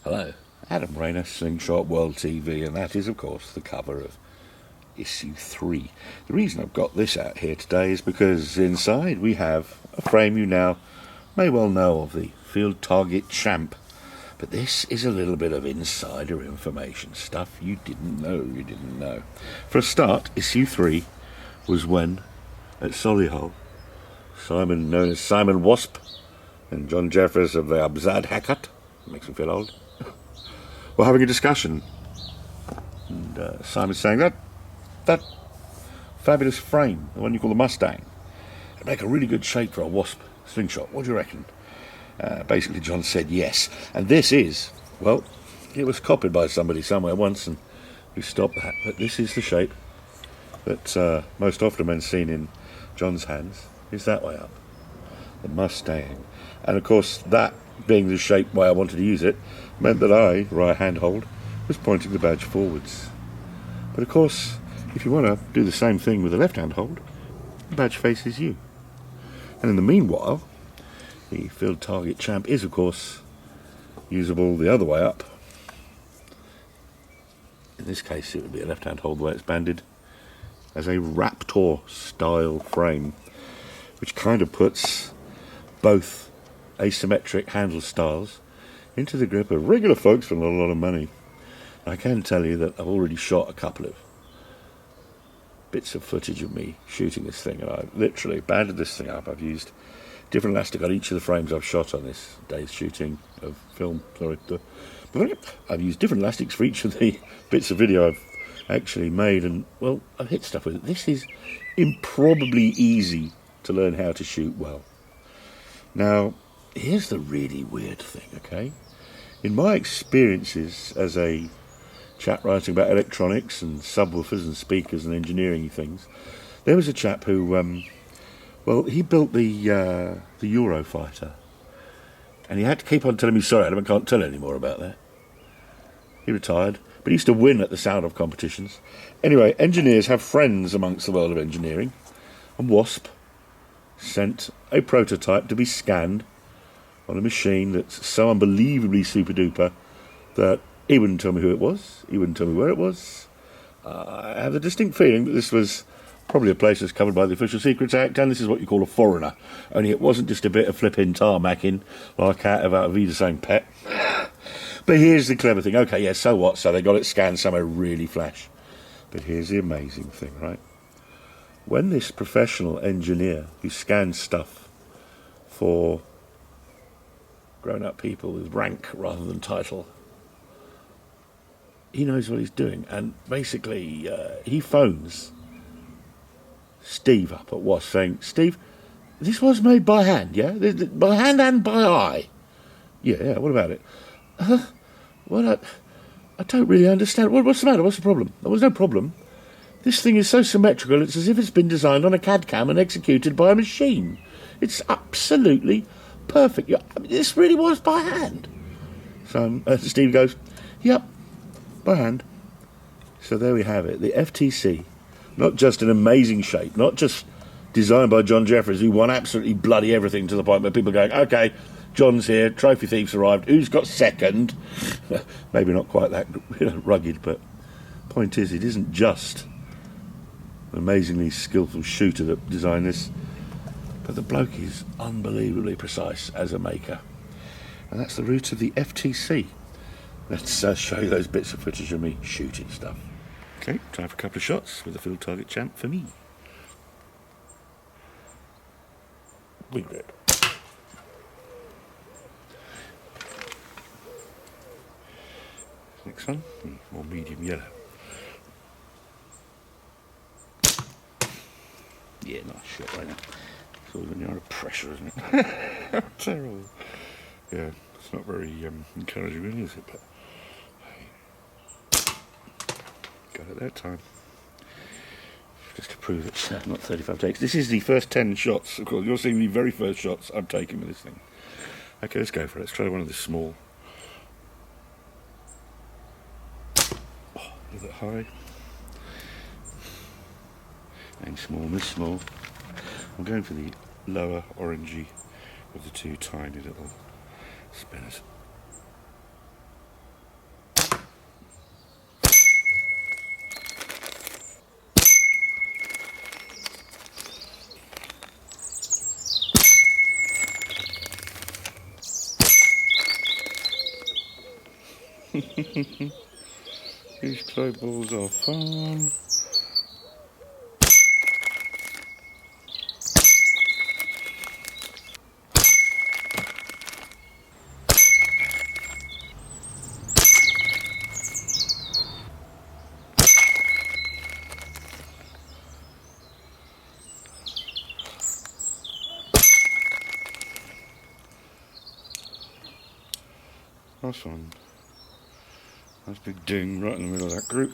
Hello, Adam Rayner, SlingShot World TV, and that is, of course, the cover of issue 3. The reason I've got this out here today is because inside we have a frame you now may well know of, the Field Target Champ. But this is a little bit of insider information, stuff you didn't know. For a start, issue 3 was when, at Solihull, Simon, known as Simon WASP, and John Jeffers of the Abzad Hackett, makes me feel old, were having a discussion. And Simon saying that fabulous frame, the one you call the Mustang, it'd make a really good shape for a WASP slingshot. What do you reckon? Basically, John said yes. And this is, well, it was copied by somebody somewhere once, and we stopped that. But this is the shape that most often when seen in John's hands is that way up, the Mustang. And of course, that being the shape way I wanted to use it meant that I, right hand hold, was pointing the badge forwards. But of course, if you want to do the same thing with the left hand hold, the badge faces you. And in the meanwhile, the Field Target Champ is, of course, usable the other way up. In this case, it would be a left hand hold the way it's banded, as a Raptor style frame, which kind of puts both asymmetric handle styles into the grip of regular folks for not a lot of money. I can tell you that I've already shot a couple of bits of footage of me shooting this thing, and I've literally banded this thing up. I've used different elastic on each of the frames I've shot on this day's shooting of film. I've used different elastics for each of the bits of video I've actually made, and well, I've hit stuff with it. This is improbably easy to learn how to shoot well. Now, here's the really weird thing, okay? In my experiences as a chap writing about electronics and subwoofers and speakers and engineering things, there was a chap who, well, he built the Eurofighter, and he had to keep on telling me, sorry, Adam, I can't tell you any more about that. He retired, but he used to win at the sound of competitions. Anyway, engineers have friends amongst the world of engineering, and WASP sent a prototype to be scanned on a machine that's so unbelievably super duper that he wouldn't tell me who it was, he wouldn't tell me where it was. I have a distinct feeling that this was probably a place that's covered by the Official Secrets Act, and this is what you call a foreigner. Only it wasn't just a bit of flipping tarmacking like out of Vida saying pet. But here's the clever thing. Okay, yeah, so what? So they got it scanned somewhere really flash. But here's the amazing thing, right? When this professional engineer who scans stuff for grown-up people with rank rather than title, he knows what he's doing, and basically he phones Steve up at WASP saying, Steve, this was made by hand, yeah? By hand and by eye. Yeah, what about it? Well, I don't really understand. What's the matter? What's the problem? There was no problem. This thing is so symmetrical, it's as if it's been designed on a CAD cam and executed by a machine. It's absolutely perfect. I mean, this really was by hand. So Steve goes, yep, by hand. So there we have it. The FTC, not just an amazing shape, not just designed by John Jeffers, who won absolutely bloody everything to the point where people are going, okay, John's here, trophy thieves arrived, who's got second? Maybe not quite that rugged, but point is, it isn't just an amazingly skillful shooter that designed this, but the bloke is unbelievably precise as a maker. And that's the root of the FTC. Let's show you those bits of footage of me shooting stuff. Okay, time for a couple of shots with the Field Target Champ for me. Wing red. Next one, more medium yellow. Yeah, nice shot right now. It's always when you're under pressure, isn't it? Terrible. Yeah, it's not very encouraging, really, is it? But hey, got it that time. Just to prove it's not 35 takes. This is the first 10 shots. Of course, you're seeing the very first shots I'm taking with this thing. Okay, let's go for it. Let's try one of the small. Oh, a little bit high. Aim small, miss small. I'm going for the lower orangey of the two tiny little spinners. These clay balls are fun. Nice one. Nice big ding right in the middle of that group.